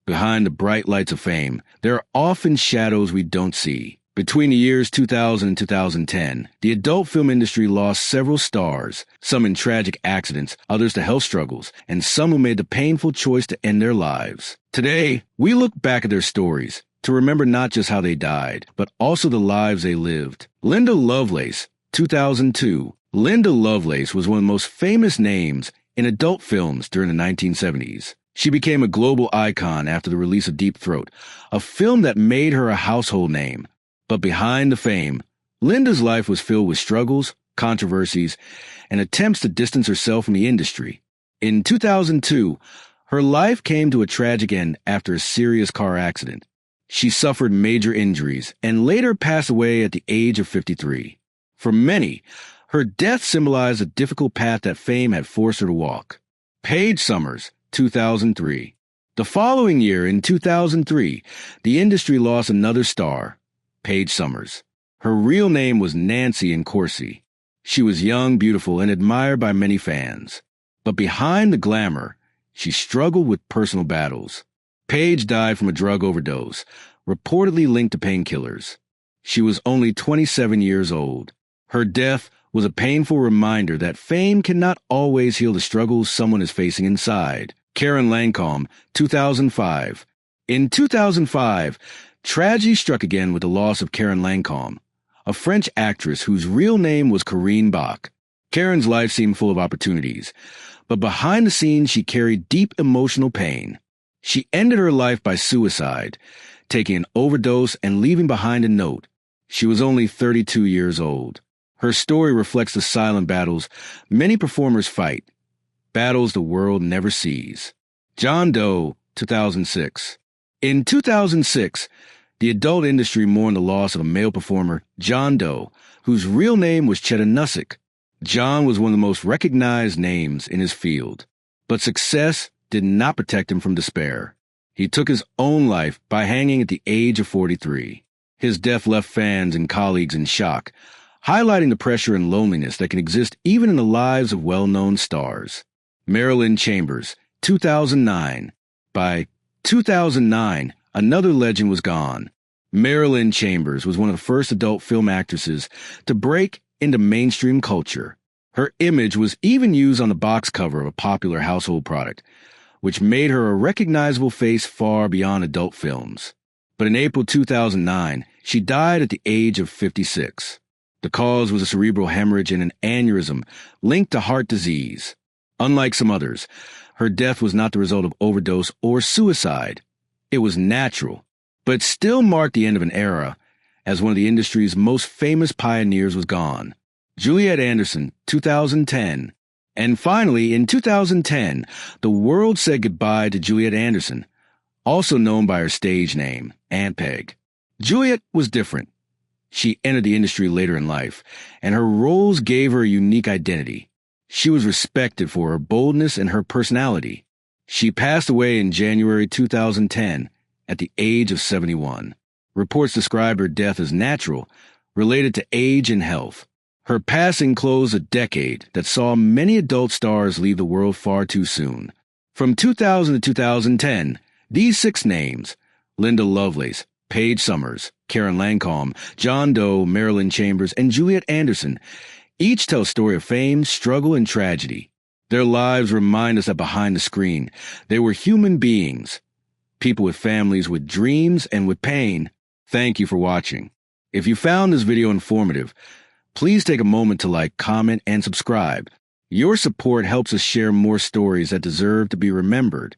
Behind the bright lights of fame, there are often shadows we don't see. Between the years 2000 and 2010, the adult film industry lost several stars, some in tragic accidents, others to health struggles, and some who made the painful choice to end their lives. Today, we look back at their stories to remember not just how they died, but also the lives they lived. Linda Lovelace, 2002. Linda Lovelace was one of the most famous names in adult films during the 1970s. She became a global icon after the release of Deep Throat, a film that made her a household name. But behind the fame, Linda's life was filled with struggles, controversies, and attempts to distance herself from the industry. In 2002, her life came to a tragic end after a serious car accident. She suffered major injuries and later passed away at the age of 53. For many, her death symbolized a difficult path that fame had forced her to walk. Paige Summers, 2003. The following year, in 2003, the industry lost another star, Paige Summers. Her real name was Nancy in Corsi. She was young, beautiful, and admired by many fans. But behind the glamour, she struggled with personal battles. Paige died from a drug overdose, reportedly linked to painkillers. She was only 27 years old. Her death was a painful reminder that fame cannot always heal the struggles someone is facing inside. Karen Lancaume, 2005. In 2005, tragedy struck again with the loss of Karen Lancaume, a French actress whose real name was Corinne Bach. Karen's life seemed full of opportunities, but behind the scenes she carried deep emotional pain. She ended her life by suicide, taking an overdose and leaving behind a note. She was only 32 years old. Her story reflects the silent battles many performers fight, battles the world never sees. Jon Dough, 2006. In 2006, the adult industry mourned the loss of a male performer, Jon Dough, whose real name was Cheddar Nussick. Jon was one of the most recognized names in his field, but success did not protect him from despair. He took his own life by hanging at the age of 43. His death left fans and colleagues in shock, highlighting the pressure and loneliness that can exist even in the lives of well-known stars. Marilyn Chambers, 2009. By 2009, another legend was gone. Marilyn Chambers was one of the first adult film actresses to break into mainstream culture. Her image was even used on the box cover of a popular household product, which made her a recognizable face far beyond adult films. But in April 2009, she died at the age of 56. The cause was a cerebral hemorrhage and an aneurysm linked to heart disease. Unlike some others, her death was not the result of overdose or suicide. It was natural, but still marked the end of an era, as one of the industry's most famous pioneers was gone. Juliet Anderson, 2010. And finally, in 2010, the world said goodbye to Juliet Anderson, also known by her stage name, Aunt Peg. Juliet was different. She entered the industry later in life, and her roles gave her a unique identity. She was respected for her boldness and her personality. She passed away in January 2010 at the age of 71. Reports described her death as natural, related to age and health. Her passing closed a decade that saw many adult stars leave the world far too soon. From 2000 to 2010, these 6 names, Linda Lovelace, Paige Summers, Karen Lancaume, Jon Dough, Marilyn Chambers, and Juliet Anderson, each tell a story of fame, struggle, and tragedy. Their lives remind us that behind the screen, they were human beings, people with families, with dreams, and with pain. Thank you for watching. If you found this video informative, please take a moment to like, comment, and subscribe. Your support helps us share more stories that deserve to be remembered.